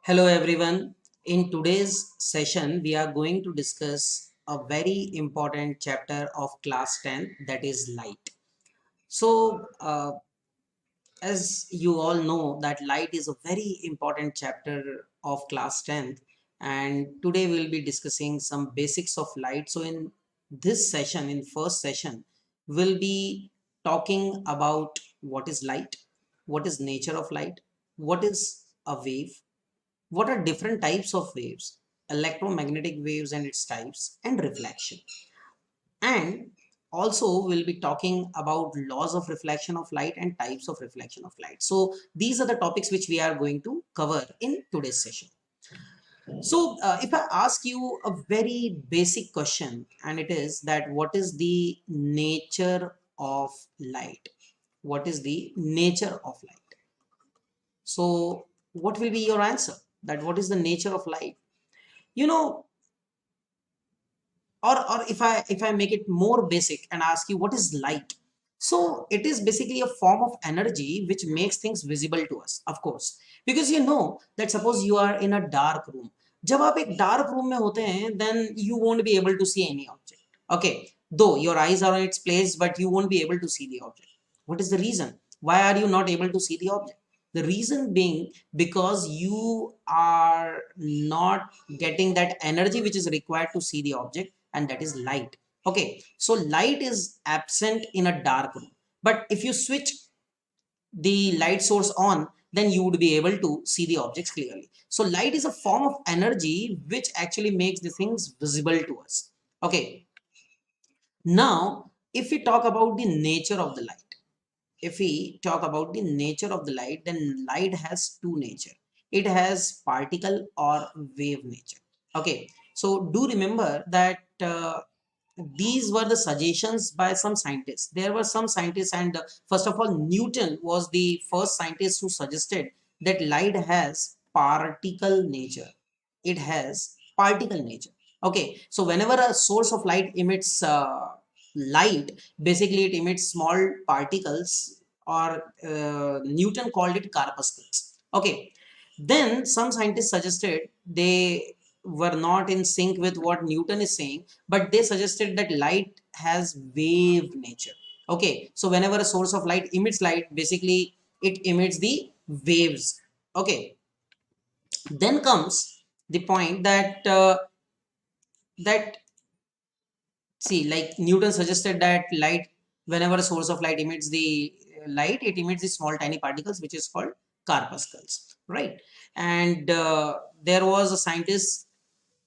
Hello everyone. In today's session, we are going to discuss a very important chapter of class 10, that is light. So, as you all know that light is a very important chapter of class 10th, and today we'll be discussing some basics of light. So in this session, in first session, we'll be talking about what is light, what is nature of light, what is a wave, what are different types of waves, electromagnetic waves and its types, and reflection. And also we'll be talking about laws of reflection of light and types of reflection of light. So these are the topics which we are going to cover in today's session. So if I ask you a very basic question, and it is that what is the nature of light? What is the nature of light? So what will be your answer? That what is the nature of light? You know, or if I make it more basic and ask you what is light, so it is basically a form of energy which makes things visible to us, of course, because you know that suppose you are in a dark room. जब आप एक dark room में होते हैं, then you won't be able to see any object. Okay, though your eyes are on its place, but you won't be able to see the object. What is the reason? Why are you not able to see the object? The reason being because you are not getting that energy which is required to see the object, and that is light. Okay, so light is absent in a dark room, but if you switch the light source on, then you would be able to see the objects clearly. So light is a form of energy which actually makes the things visible to us. Okay, now if we talk about the nature of the light, if we talk about the nature of the light, then light has two nature. It has particle or wave nature. Okay, so do remember that these were the suggestions by some scientists. There were some scientists, and first of all, Newton was the first scientist who suggested that light has particle nature. It has particle nature. Okay, so whenever a source of light emits light, basically it emits small particles, or Newton called it corpuscles. Okay, then some scientists suggested, they were not in sync with what Newton is saying, but they suggested that light has wave nature. Okay, so whenever a source of light emits light, basically it emits the waves. Okay, then comes the point that that see, like Newton suggested that light, whenever a source of light emits the light, it emits the small tiny particles which is called corpuscles, right? And there was a scientist.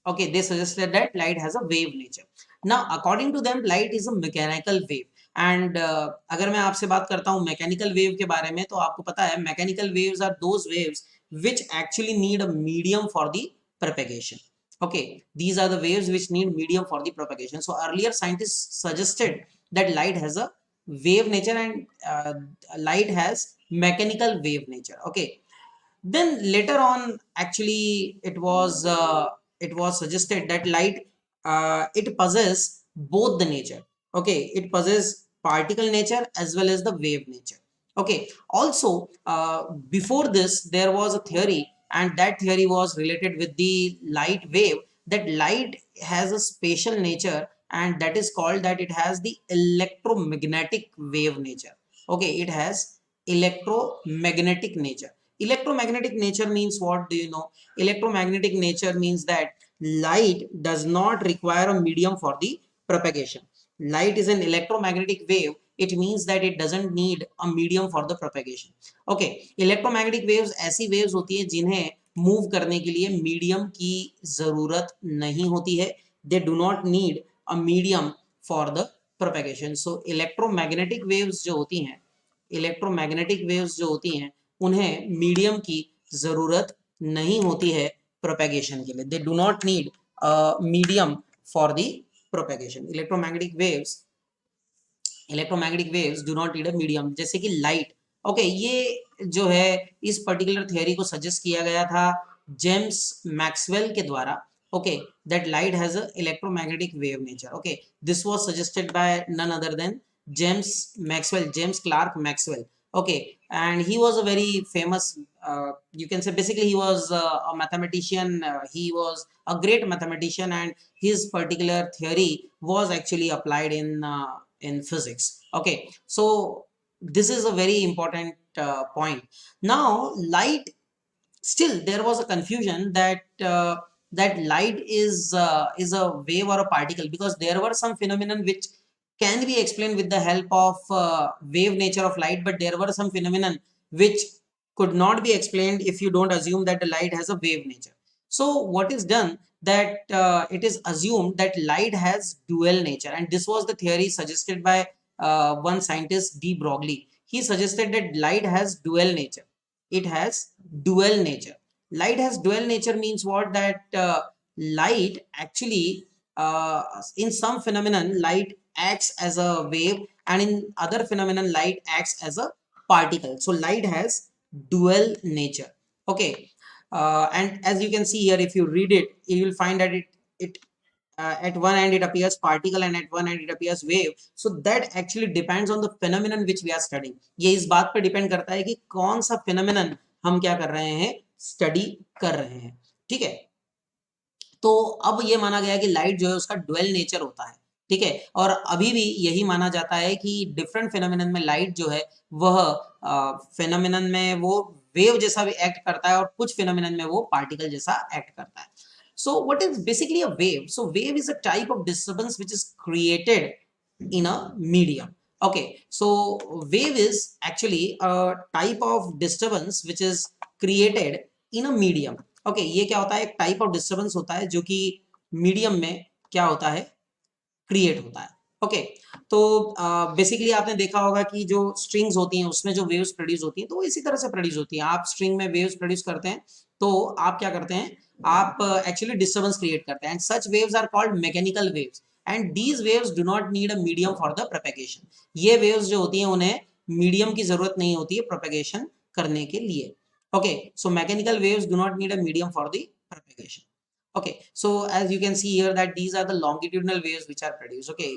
Okay, they suggested that light has a wave nature. Now according to them, light is a mechanical wave. And अगर मैं आपसे बात करता हूँ mechanical wave के बारे में, तो आपको पता है mechanical waves are those waves which actually need a medium for the propagation. Okay, these are the waves which need medium for the propagation. So earlier scientists suggested that light has a wave nature, and light has mechanical wave nature. Okay, then later on, actually it was suggested that light, it possesses both the nature. Okay, it possesses particle nature as well as the wave nature. Okay, also before this there was a theory, and that theory was related with the light wave, that light has a spatial nature, and that is called that it has the electromagnetic wave nature. Okay, it has electromagnetic nature. Electromagnetic nature means what? Do you know? Electromagnetic nature means that light does not require a medium for the propagation. Light is an electromagnetic wave. It means that it doesn't need a medium for the propagation. Okay, electromagnetic waves ऐसी waves होती है जिन्हें move करने के लिए medium की जरूरत नहीं होती है. They do not need a medium for the propagation. So electromagnetic waves जो होती हैं, इलेक्ट्रोमैग्नेटिक वेव्स जो होती हैं, उन्हें मीडियम की जरूरत नहीं होती है प्रोपेगेशन के लिए. They do not need medium for the propagation. Electromagnetic waves do not need a medium, जैसे कि लाइट. ओके, ये जो है इस पर्टिकुलर थियरी को सजेस्ट किया गया था जेम्स मैक्सवेल के द्वारा. Okay, that light has a electromagnetic wave nature. Okay, this was suggested by none other than James Maxwell, James Clerk Maxwell. Okay, and he was a very famous, you can say basically he was a mathematician. He was a great mathematician, and his particular theory was actually applied in physics. Okay, so this is a very important point. Now light, still there was a confusion that that light is a wave or a particle, because there were some phenomenon which can be explained with the help of wave nature of light, but there were some phenomenon which could not be explained if you don't assume that the light has a wave nature. So what is done, that it is assumed that light has dual nature, and this was the theory suggested by one scientist, de Broglie. He suggested that light has dual nature. It has dual nature. Light has dual nature means what? That light actually, in some phenomenon light acts as a wave, and in other phenomenon light acts as a particle. So light has dual nature. Okay, and as you can see here, if you read it, you will find that it at one end it appears particle and at one end it appears wave. So that actually depends on the phenomenon which we are studying. ये इस बात पर depend करता है कि कौन सा phenomenon हम क्या कर रहे हैं, स्टडी कर रहे हैं. ठीक है, तो अब ये माना गया कि लाइट जो है उसका डुअल नेचर होता है. ठीक है, और अभी भी यही माना जाता है कि डिफरेंट फिनोमिनन में लाइट जो है वह फिनोमिनन में वो वेव जैसा भी एक्ट करता है और कुछ फिनोमिनन में वो पार्टिकल जैसा एक्ट करता है. So what is basically a wave? So wave is a type of disturbance which is created in a medium. Okay, so wave is actually a type of disturbance which is created in a medium. Okay, ये क्या होता है, एक type of disturbance होता है जो कि medium में क्या होता है, क्रिएट होता है. ओके, तो बेसिकली आपने देखा होगा कि जो स्ट्रिंग्स होती हैं उसमें जो वेव्स प्रोड्यूस होती हैं तो वो इसी तरह से प्रोड्यूस होती हैं. आप स्ट्रिंग में वेव्स प्रोड्यूस करते हैं तो आप क्या करते हैं, आप एक्चुअली डिस्टर्बेंस क्रिएट करते हैं, and such waves are called mechanical waves, and these waves do not need a medium for the propagation. ये वेव्स जो होती हैं उन्हें मीडियम की जरूरत नहीं होती है प्रोपेगेशन करने के लिए. Okay, so mechanical waves do not need a medium for the propagation. Okay, so as you can see here that these are the longitudinal waves which are produced. Okay,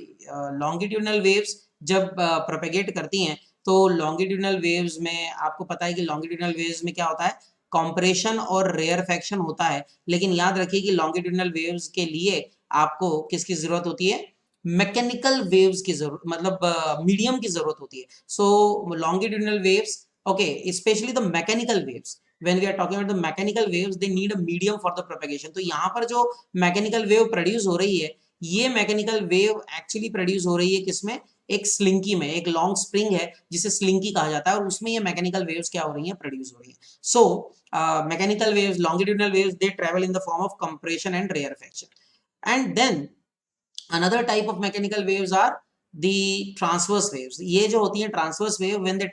longitudinal waves जब propagate करती हैं तो longitudinal waves में आपको पता है कि longitudinal waves में क्या होता है, compression और rarefaction होता है. लेकिन याद रखिए कि longitudinal waves के लिए आपको किसकी जरूरत होती है, मैकेनिकल वेव्स की जरूरत, मतलब मीडियम की जरूरत होती है. सो longitudinal waves, okay, especially the mechanical waves, when we are talking about the mechanical waves they need a medium for the propagation. तो यहाँ पर जो मैकेनिकल वेव प्रोड्यूस हो रही है, ये मैकेनिकल वेव एक्चुअली प्रोड्यूस हो रही है किसमें, एक स्लिंकी में. एक लॉन्ग स्प्रिंग है जिसे स्लिंकी कहा जाता है और उसमें ये मैकेनिकल वेव्स क्या हो रही हैं, प्रोड्यूस हो रही हैं. So mechanical waves, longitudinal waves, they travel in the form of compression and rarefaction. And then another type of mechanical waves are the transverse waves. ये जो होती हैं transverse wave, when they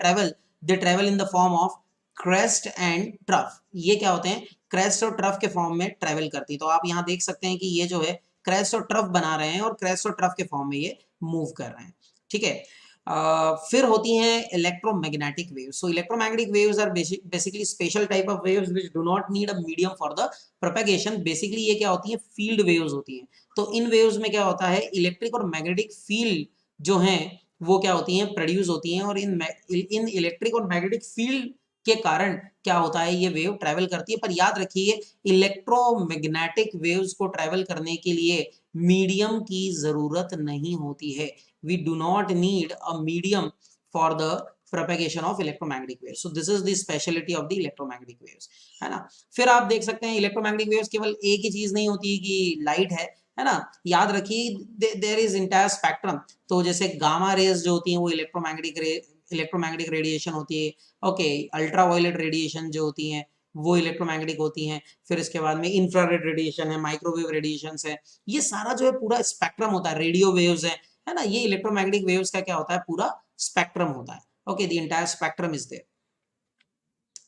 travel in the form of crest and trough. ये क्या होते हैं, crest और trough के फॉर्म में ट्रेवल करती है. तो आप यहाँ देख सकते हैं कि ये जो है crest और trough बना रहे हैं और crest और trough के फॉर्म में ये मूव कर रहे हैं. ठीक है, फिर होती हैं electromagnetic waves. So electromagnetic waves are basically special type of waves which do not need a medium for the propagation. Basically ये क्या होती है, फील्ड वेव्स होती हैं. तो इन वेव्स में क्या होता है, इलेक्ट्रिक और मैग्नेटिक फील्ड जो हैं वो क्या होती हैं, प्रोड्यूस होती हैं, और इन इलेक्ट्रिक और मैग्नेटिक फील्ड के कारण क्या होता है, ये वेव ट्रेवल करती है. पर याद रखिए इलेक्ट्रोमैग्नेटिक वेव्स को ट्रेवल करने के लिए मीडियम की जरूरत नहीं होती है. We do not need a medium for the propagation of electromagnetic waves. So this is the speciality of the electromagnetic waves, है ना. फिर आप देख सकते हैं इलेक्ट्रोमैग्नेटिक वेव्स केवल एक ही चीज नहीं होती है कि लाइट है ना. याद रखिए देयर इज इंटायर स्पेक्ट्रम. तो जैसे गामा रेज जो होती हैं वो इलेक्ट्रोमैग्नेटिक रेडिएशन होती है. ओके, अल्ट्रावायलेट रेडिएशन जो होती हैं वो इलेक्ट्रोमैग्नेटिक होती हैं. फिर इसके बाद में इंफ्रारेड रेडिएशन है, माइक्रोवेव रेडिएशंस है. ये सारा जो है पूरा स्पेक्ट्रम होता है. रेडियो वेव्स है ना. ये इलेक्ट्रोमैग्नेटिक वेव्स का क्या होता है, पूरा स्पेक्ट्रम होता है. Okay, the entire spectrum is there.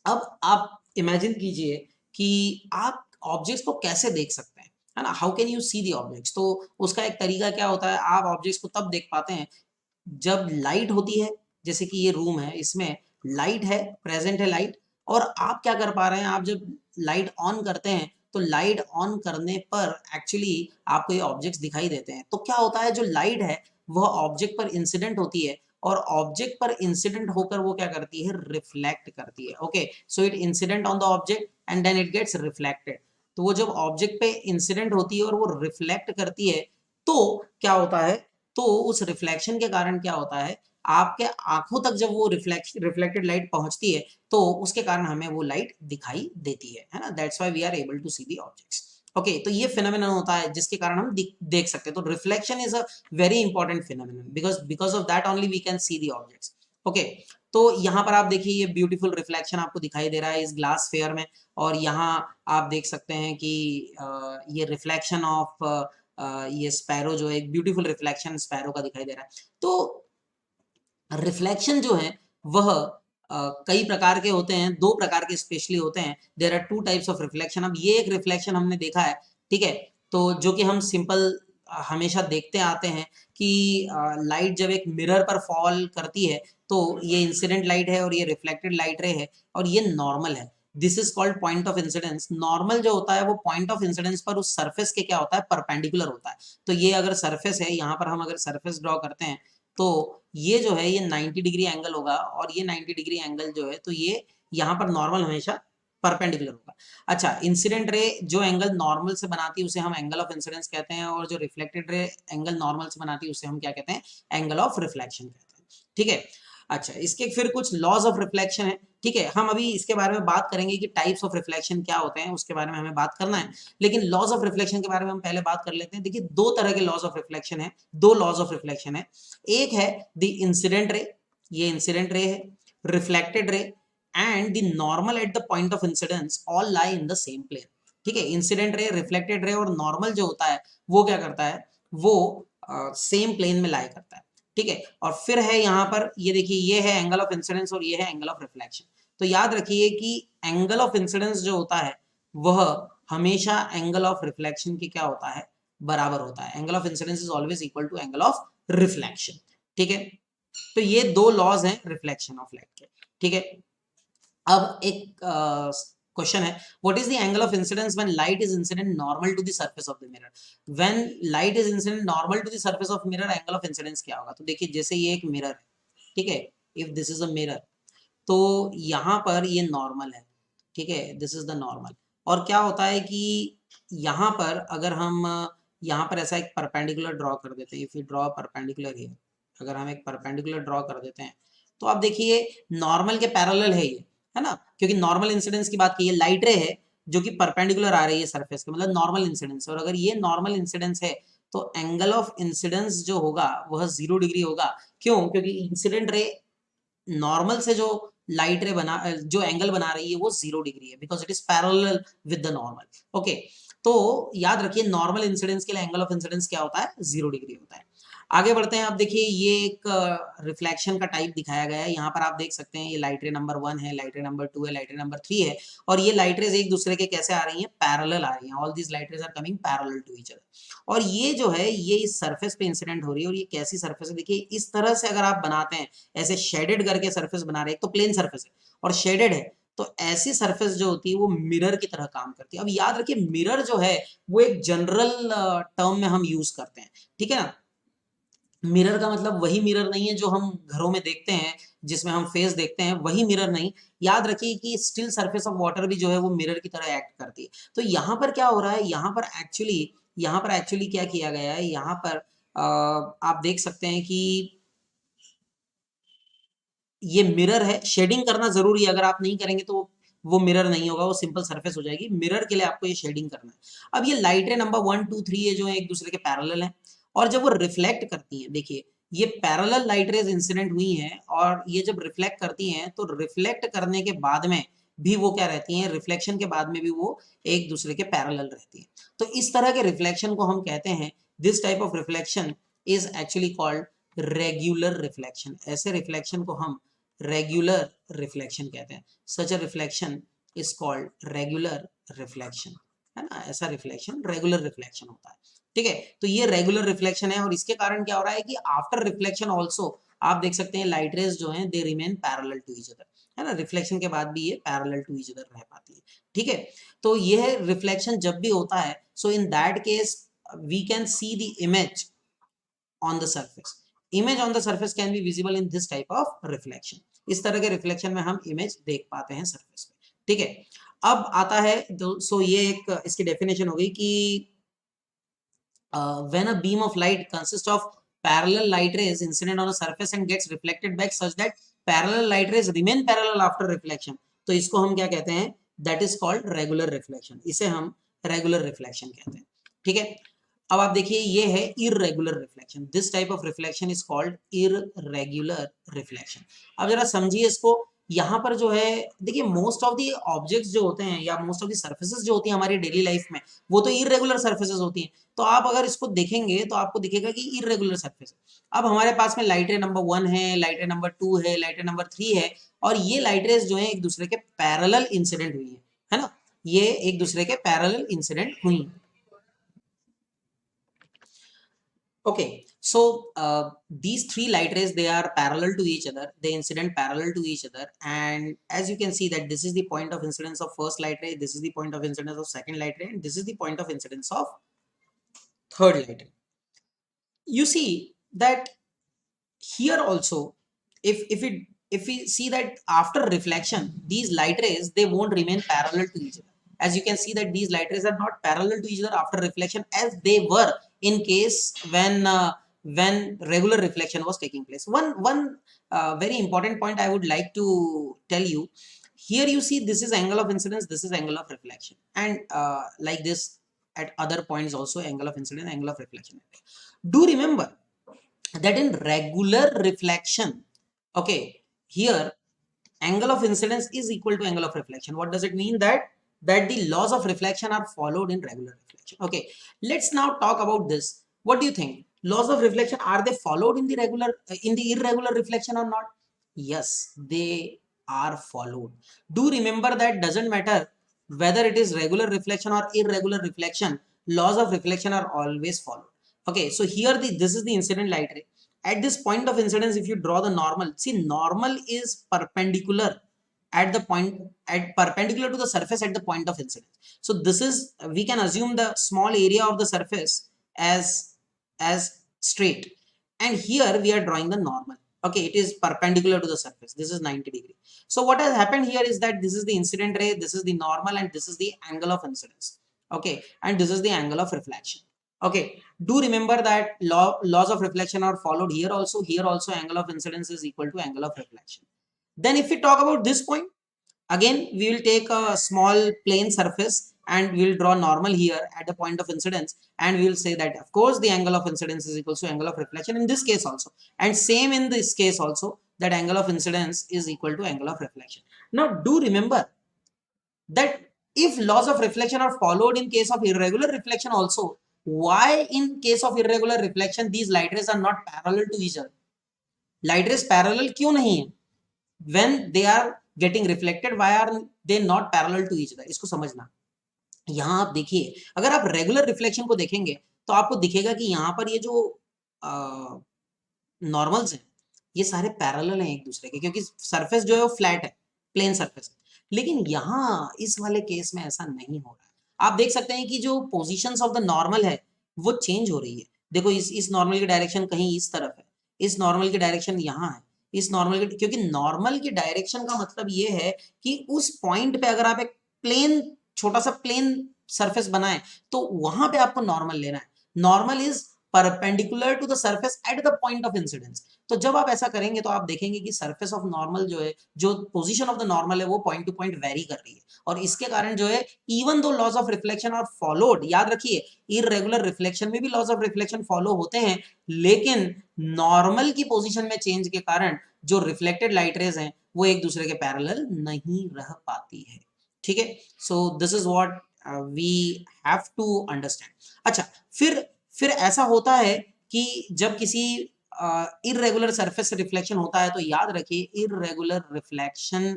अब आप इमेजिन कीजिए कि आप ऑब्जेक्ट्स को कैसे देख सकते हैं, है ना. How can you see the objects. तो उसका एक तरीका क्या होता है, आप ऑब्जेक्ट्स को तब देख पाते हैं जब लाइट होती है. जैसे कि ये रूम है, इसमें लाइट है, प्रेजेंट है लाइट, और आप क्या कर पा रहे हैं, आप जब लाइट ऑन करते हैं तो लाइट ऑन करने पर एक्चुअली आपको ये ऑब्जेक्ट्स दिखाई देते हैं. तो क्या होता है, जो लाइट है वह ऑब्जेक्ट पर इंसिडेंट होती है और ऑब्जेक्ट पर इंसिडेंट होकर वो क्या करती है, रिफ्लेक्ट करती है। Okay, so it incident on the object and then it gets reflected. तो वो जब ऑब्जेक्ट पे इंसिडेंट होती है और वो रिफ्लेक्ट करती है तो क्या होता है, तो उस रिफ्लेक्शन के कारण क्या होता है, आपके आंखों तक जब वो रिफ्लेक्टेड लाइट पहुंचती है तो उसके कारण हमें वो लाइट दिखाई देती है ना। That's why we are able to see the objects. Okay, तो ये फिनोमेनन होता है जिसके कारण हम देख सकते हैं। तो reflection is a very important phenomenon because of that only we can see the objects. Okay, तो यहाँ पर आप देखिए ये ब्यूटीफुल रिफ्लेक्शन आपको दिखाई दे रहा है इस ग्लास फेयर में, और यहाँ आप देख सकते हैं कि ये रिफ्लेक्शन ऑफ ये स्पैरो जो है, एक ब्यूटीफुल रिफ्लेक्शन स्पैरो का दिखाई दे रहा है। तो रिफ्लेक्शन जो है वह कई प्रकार के होते हैं, दो प्रकार के स्पेशली होते हैं। There are two types of reflection. अब ये एक रिफ्लेक्शन हमने देखा है, ठीक है, तो जो कि हम सिंपल हमेशा देखते आते हैं कि लाइट जब एक मिरर पर फॉल करती है तो ये इंसिडेंट लाइट है और ये रिफ्लेक्टेड लाइट रे है और ये नॉर्मल है। This is called point of incidence. Normal जो होता है वो पॉइंट ऑफ इंसिडेंस पर उस सरफेस के क्या होता है, परपेंडिकुलर होता है। तो ये अगर सरफेस है, यहाँ पर हम अगर सरफेस ड्रॉ करते हैं तो ये जो है ये 90 डिग्री एंगल होगा और ये 90 डिग्री एंगल जो है तो ये यहाँ पर नॉर्मल हमेशा परपेंडिकुलर होगा। अच्छा, इंसिडेंट रे जो एंगल नॉर्मल से बनाती है उसे हम एंगल ऑफ इंसिडेंस कहते हैं, और जो रिफ्लेक्टेड रे एंगल नॉर्मल से बनाती है उसे हम क्या कहते हैं, एंगल ऑफ रिफ्लेक्शन कहते हैं। ठीक है, अच्छा, इसके फिर कुछ लॉज ऑफ रिफ्लेक्शन है। ठीक है, हम अभी इसके बारे में बात करेंगे कि टाइप्स ऑफ रिफ्लेक्शन क्या होते हैं, उसके बारे में हमें बात करना है। लेकिन लॉज ऑफ रिफ्लेक्शन के बारे में हम पहले बात कर लेते हैं। देखिए, दो तरह के लॉज ऑफ रिफ्लेक्शन है, दो लॉज ऑफ रिफ्लेक्शन है। एक है द इंसिडेंट रे, ये इंसिडेंट रे है, reflected ray and the normal at the point of incidence all lie in the same plane. ठीक है, इंसिडेंट रे, रिफ्लेक्टेड रे और नॉर्मल जो होता है वो क्या करता है, वो सेम प्लेन में लाई करता है। ठीक है, और फिर है यहाँ पर ये देखिए, ये है एंगल ऑफ इंसिडेंस और ये है एंगल ऑफ रिफ्लेक्शन। तो याद रखिए कि एंगल ऑफ इंसिडेंस जो होता है वह हमेशा एंगल ऑफ रिफ्लेक्शन के क्या होता है, बराबर होता है। Angle of incidence is always equal to angle of reflection. ठीक है, तो ये दो लॉज हैं रिफ्लेक्शन ऑफ लाइट के। ठीक है, अब एक क्वेश्चन है, what is the angle of incidence when light is incident normal to the surface of the mirror. When light is incident normal to the surface of mirror, angle of incidence क्या होगा। तो देखिए, जैसे ये एक mirror है, ठीक है, if this is a mirror, तो यहाँ पर ये नॉर्मल है, ठीक है, दिस इज द नॉर्मल। और क्या होता है कि यहाँ पर अगर हम यहाँ पर ऐसा एक परपेंडिकुलर ड्रॉ कर देते हैं, if you draw perpendicular here, अगर हम एक परपेंडिकुलर ड्रॉ कर देते हैं तो आप देखिए नॉर्मल के पैरेलल है ये, है ना, क्योंकि नॉर्मल इंसिडेंस की बात की, ये लाइट रे है जो कि परपेंडिकुलर आ रही है सरफेस के, मतलब नॉर्मल इंसिडेंस। और अगर ये नॉर्मल इंसिडेंस है तो एंगल ऑफ इंसिडेंस जो होगा वह 0 डिग्री होगा। क्यों? क्योंकि इंसिडेंट रे नॉर्मल से जो लाइट रे बना, जो एंगल बना रही है वो 0 डिग्री है, because it is parallel with the normal. Okay, तो याद रखिए नॉर्मल इंसिडेंस के लिए एंगल ऑफ इंसिडेंस क्या होता है, 0 डिग्री होता है। आगे बढ़ते हैं। आप देखिए ये एक रिफ्लेक्शन का टाइप दिखाया गया है। यहाँ पर आप देख सकते हैं ये लाइट रे नंबर 1 है, लाइट रे नंबर 2 है, लाइट रे नंबर 3 है, और ये लाइट रेज एक दूसरे के कैसे आ रही हैं, पैरेलल आ रही हैं। All these light rays are coming parallel to each other. और ये जो है ये इस सरफेस पे इंसिडेंट हो रही है, और ये कैसी सरफेस है, देखिए इस तरह से अगर आप बनाते हैं, ऐसे शेडेड करके सरफेस बना रहे हैं, तो प्लेन सरफेस है और शेडेड है, तो ऐसी सरफेस जो होती है वो मिरर की तरह काम करती है। अब याद रखिए मिरर जो है वो एक जनरल टर्म में हम यूज करते हैं, ठीक है ना। मिरर का मतलब वही मिरर नहीं है जो हम घरों में देखते हैं, जिसमें हम फेस देखते हैं, वही मिरर नहीं। याद रखिए कि स्टिल सरफेस ऑफ वाटर भी जो है वो मिरर की तरह एक्ट करती है। तो यहाँ पर क्या हो रहा है, यहाँ पर एक्चुअली क्या किया गया है, यहाँ पर आप देख सकते हैं कि ये मिरर है। शेडिंग करना जरूरी है, अगर आप नहीं करेंगे तो वो मिरर नहीं होगा, वो सिंपल सरफेस हो जाएगी। मिरर के लिए आपको ये शेडिंग करना है। अब ये लाइट रे नंबर 1 2 3 ये जो है एक दूसरे के पैरेलल हैं, और जब वो रिफ्लेक्ट करती हैं, देखिए ये पैरेलल लाइट रेज इंसिडेंट हुई हैं, और ये जब रिफ्लेक्ट करती हैं तो रिफ्लेक्ट करने के बाद में भी वो क्या रहती हैं, रिफ्लेक्शन के बाद में भी वो एक दूसरे के पैरेलल रहती हैं। तो इस तरह के रिफ्लेक्शन को हम कहते हैं, this type of reflection is actually called regular reflection. ऐसे रिफ्लेक्शन को हम रेगुलर रिफ्लेक्शन कहते हैं। Such a reflection is called regular reflection, है ना। ऐसा रिफ्लेक्शन रेगुलर रिफ्लेक्शन होता है, ठीक है। तो ये रेगुलर रिफ्लेक्शन है, और इसके कारण क्या हो रहा है कि आफ्टर रिफ्लेक्शन ऑल्सो आप देख सकते हैं लाइट रेज जो हैं they remain parallel to each other, है ना। रिफ्लेक्शन के बाद भी ये पैरेलल टू ईच अदर रह पाती है, ठीक है। तो ये रिफ्लेक्शन जब भी होता है, so in that case we can see the image on the surface. Image on the surface can be visible in this type of reflection. इस तरह के रिफ्लेक्शन में हम इमेज देख पाते हैं सरफेस पे, ठीक है। अब आता है सो ये एक इसकी डेफिनेशन हो गई कि when a beam of light consists of parallel light rays incident on a surface and gets reflected back such that parallel light rays remain parallel after reflection, तो इसको हम क्या कहते हैं, that is called regular reflection, इसे हम regular reflection कहते हैं, ठीक है। अब आप देखिए ये है irregular reflection, this type of reflection is called irregular reflection। अब जरा समझिए इसको, यहाँ पर जो है देखिए मोस्ट ऑफ दी ऑब्जेक्ट्स जो होते हैं या मोस्ट ऑफ दी सर्फेसेस जो होती हैं हमारी डेली लाइफ में, वो तो इरेगुलर सर्फेसेस होती हैं। तो आप अगर इसको देखेंगे तो आपको दिखेगा कि इरेगुलर सरफेस। अब हमारे पास में लाइट रे नंबर 1 है, लाइट रे नंबर 2 है, लाइट रे नंबर 3 है, और ये लाइट रेज जो है एक दूसरे के पैरेलल इंसिडेंट हुई है ना, ये एक दूसरे के पैरेलल इंसिडेंट हुई। Okay, so these three light rays, they are parallel to each other, they incident parallel to each other, and as you can see that this is the point of incidence of first light ray, this is the point of incidence of second light ray, and this is the point of incidence of third light ray. You see that here also, if we see that after reflection these light rays, they won't remain parallel to each other. As you can see that these light rays are not parallel to each other after reflection as they were in case when regular reflection was taking place. One very important point I would like to tell you, here you see this is angle of incidence, this is angle of reflection, and like this at other points also, angle of incidence, angle of reflection. Do remember that in regular reflection, okay, here angle of incidence is equal to angle of reflection. What does it mean? That the laws of reflection are followed in regular reflection. Okay, let's now talk about this. What do you think? Laws of reflection, are they followed in the regular in the irregular reflection or not? Yes, they are followed. Do remember that doesn't matter whether it is regular reflection or irregular reflection, laws of reflection are always followed. Okay, so here this is the incident light ray. At this point of incidence, if you draw the normal, see normal is perpendicular at the point, at perpendicular to the surface at the point of incidence. So this is, we can assume the small area of the surface as straight, and here we are drawing the normal. Okay, it is perpendicular to the surface, this is 90 degree. So what has happened here is that this is the incident ray, this is the normal, and this is the angle of incidence. Okay, and this is the angle of reflection. Okay, do remember that laws of reflection are followed here also. Here also angle of incidence is equal to angle of reflection. Then if we talk about this point, again we will take a small plane surface and we will draw normal here at the point of incidence, and we will say that of course the angle of incidence is equal to angle of reflection in this case also, and same in this case also, that angle of incidence is equal to angle of reflection. Now do remember that if laws of reflection are followed in case of irregular reflection also, why in case of irregular reflection these light rays are not parallel to each other? Light rays parallel क्यों नहीं है? When they are getting reflected, why are they not parallel to each other? इसको समझना। यहाँ आप देखिए, अगर आप रेगुलर रिफ्लेक्शन को देखेंगे तो आपको दिखेगा कि यहाँ पर ये जो नॉर्मल्स हैं ये सारे पैरेलल हैं एक दूसरे के, क्योंकि सरफेस जो है वो फ्लैट है, प्लेन सरफेस। लेकिन यहाँ इस वाले केस में ऐसा नहीं हो रहा है। आप देख सकते हैं कि जो पोजीशंस ऑफ द नॉर्मल है वो चेंज हो रही है। देखो इस नॉर्मल की डायरेक्शन कहीं इस तरफ है, इस नॉर्मल की डायरेक्शन यहाँ है, इस नॉर्मल की, क्योंकि नॉर्मल की डायरेक्शन का मतलब ये है कि उस पॉइंट पे अगर आप एक प्लेन, छोटा सा प्लेन सरफेस बनाए तो वहां पे आपको नॉर्मल लेना है। Normal is perpendicular to the surface at the point of incidence. तो जब आप ऐसा करेंगे तो आप देखेंगे कि सरफेस ऑफ नॉर्मल जो है, जो पोजीशन ऑफ द नॉर्मल है वो पॉइंट टू पॉइंट वेरी कर रही है, और इसके कारण जो है even though laws of reflection are followed, याद रखिए इररेगुलर रिफ्लेक्शन में भी लॉज ऑफ रिफ्लेक्शन फॉलो होते हैं, लेकिन नॉर्मल की पोजीशन में चेंज के कारण जो रिफ्लेक्टेड लाइट रेज हैं वो एक दूसरे के पैरेलल नहीं रह पाती है। ठीक है, so this is what we have to understand. अच्छा, फिर ऐसा होता है कि जब किसी इररेगुलर सरफेस रिफ्लेक्शन होता है तो याद रखिए इररेगुलर रिफ्लेक्शन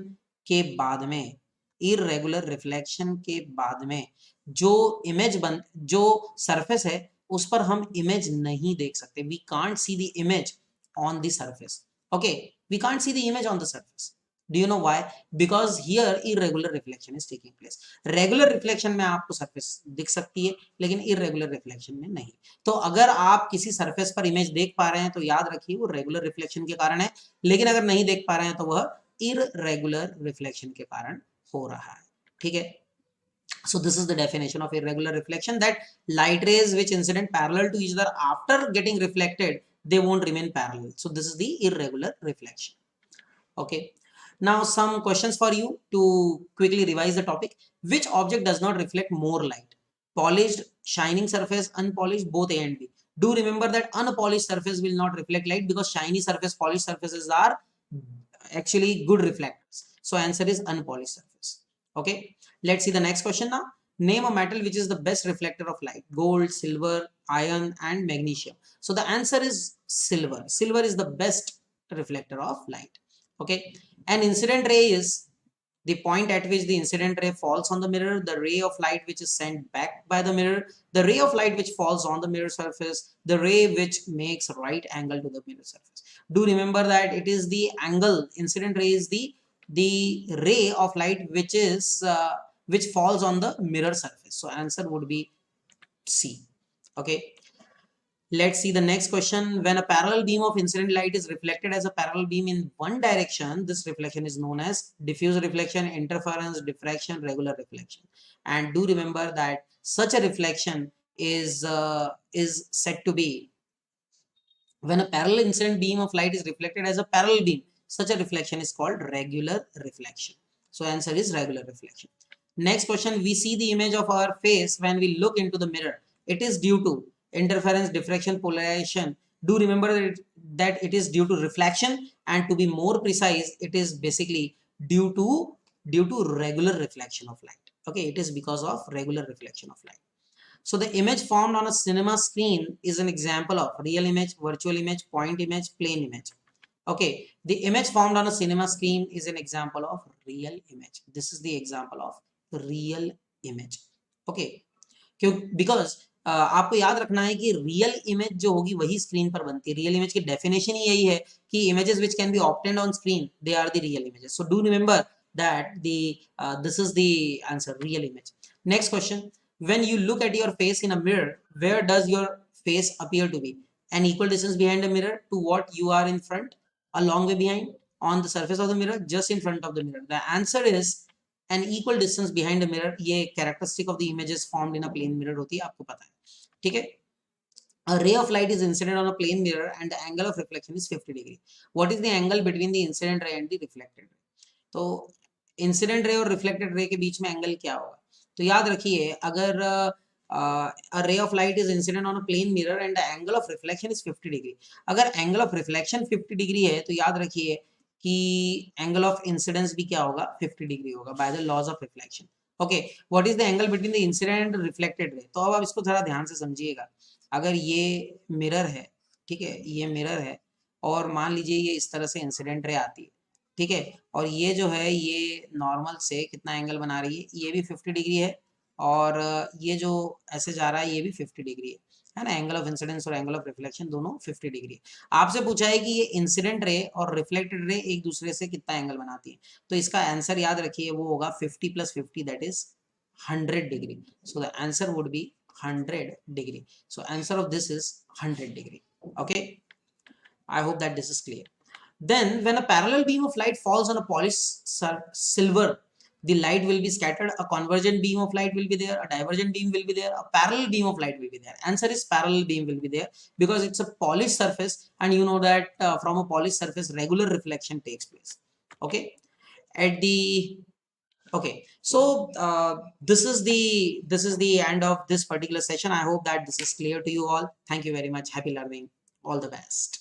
के बाद में, इररेगुलर रिफ्लेक्शन के बाद में जो इमेज बन, जो सरफेस है उस पर हम इमेज नहीं देख सकते। We can't see the image on the surface. Okay, we can't see the image on the surface. Do you know why? Because here irregular reflection is taking place. Regular reflection में आपको surface दिख सकती है, लेकिन irregular reflection में नहीं. तो अगर आप किसी सरफेस पर इमेज देख पा रहे हैं तो याद रखिए वो रेगुलर रिफ्लेक्शन के कारण है, लेकिन अगर नहीं देख पा रहे हैं तो वह इररेगुलर रिफ्लेक्शन के कारण हो रहा है. ठीक है. So this is the definition of irregular reflection, that light rays which incident parallel to each other after getting reflected, they won't remain parallel. So this is the irregular reflection. Okay. Now some questions for you to quickly revise the topic. Which object does not reflect more light? Polished, shining surface, unpolished, both A and B. Do remember that unpolished surface will not reflect light because shiny surface, polished surfaces are actually good reflectors. So answer is unpolished surface. Okay. Let's see the next question now. Name a metal which is the best reflector of light. Gold, silver, iron and magnesium. So the answer is silver. Silver is the best reflector of light. Okay. An incident ray is the point at which the incident ray falls on the mirror, the ray of light which is sent back by the mirror, the ray of light which falls on the mirror surface, the ray which makes right angle to the mirror surface. Do remember that it is the angle, incident ray is the ray of light which falls on the mirror surface. So answer would be C. Okay. Let's see the next question. When a parallel beam of incident light is reflected as a parallel beam in one direction, this reflection is known as diffuse reflection, interference, diffraction, regular reflection. And do remember that such a reflection is said to be, when a parallel incident beam of light is reflected as a parallel beam, such a reflection is called regular reflection. So answer is regular reflection. Next question, we see the image of our face when we look into the mirror. It is due to interference, diffraction, polarization. Do remember that it is due to reflection, and to be more precise, it is basically due to regular reflection of light. Okay, it is because of regular reflection of light. So the image formed on a cinema screen is an example of real image, virtual image, point image, plane image. Okay, the image formed on a cinema screen is an example of real image. This is the example of real image. Okay, because आपको याद रखना है कि real image जो होगी वही screen पर बनती है. रियल इमेज की डेफिनेशन ही यही है कि images which can be obtained on screen, they are the real images. So do remember that this is the answer, real image. Next question, when you look at your face in a mirror, where does your face appear to be? An equal distance behind the mirror to what you are in front, a long way behind, on the surface of the mirror, just in front of the mirror? The answer is an equal distance behind the mirror. ये characteristic of the images formed in a plane mirror होती है, आपको पता है. ठीक है. A ray of light is incident on a plane mirror and the angle of reflection is 50 degree. What is the angle between the incident ray and the reflected ray? तो incident ray और reflected ray के बीच में angle क्या होगा? तो याद रखिए, अगर a ray of light is incident on a plane mirror and the angle of reflection is 50 degree. अगर angle of reflection 50 degree है तो याद रखिए कि angle of incidence भी क्या होगा? 50 degree होगा by the laws of reflection. Okay, what is the angle between the incident and reflected ray? तो अब आप इसको थोड़ा ध्यान से समझिएगा. अगर ये मिरर है, ठीक है, ये मिरर है और मान लीजिए ये इस तरह से इंसिडेंट रे आती है, ठीक है, और ये जो है ये नॉर्मल से कितना एंगल बना रही है? ये भी 50 डिग्री है और ये जो ऐसे जा रहा है ये भी 50 डिग्री है ना. एंगल ऑफ इंसिडेंस और एंगल ऑफ रिफ्लेक्शन दोनों 50 डिग्री है. आपसे पूछा है कि ये इंसिडेंट रे और रिफ्लेक्टेड रे एक दूसरे से कितना एंगल बनाती है, तो इसका आंसर याद रखिए वो होगा 50 + 50, that is 100 degree. So the answer would be 100 degree. So answer of this is 100 degree. Okay, I hope that this is clear. Then when a parallel beam of light falls on a polished silver, the light will be scattered. A convergent beam of light will be there, a divergent beam will be there, a parallel beam of light will be there. Answer is parallel beam will be there because it's a polished surface, and you know that from a polished surface regular reflection takes place. Okay, at the okay, so this is the end of this particular session. I hope that this is clear to you all. Thank you very much. Happy learning. All the best.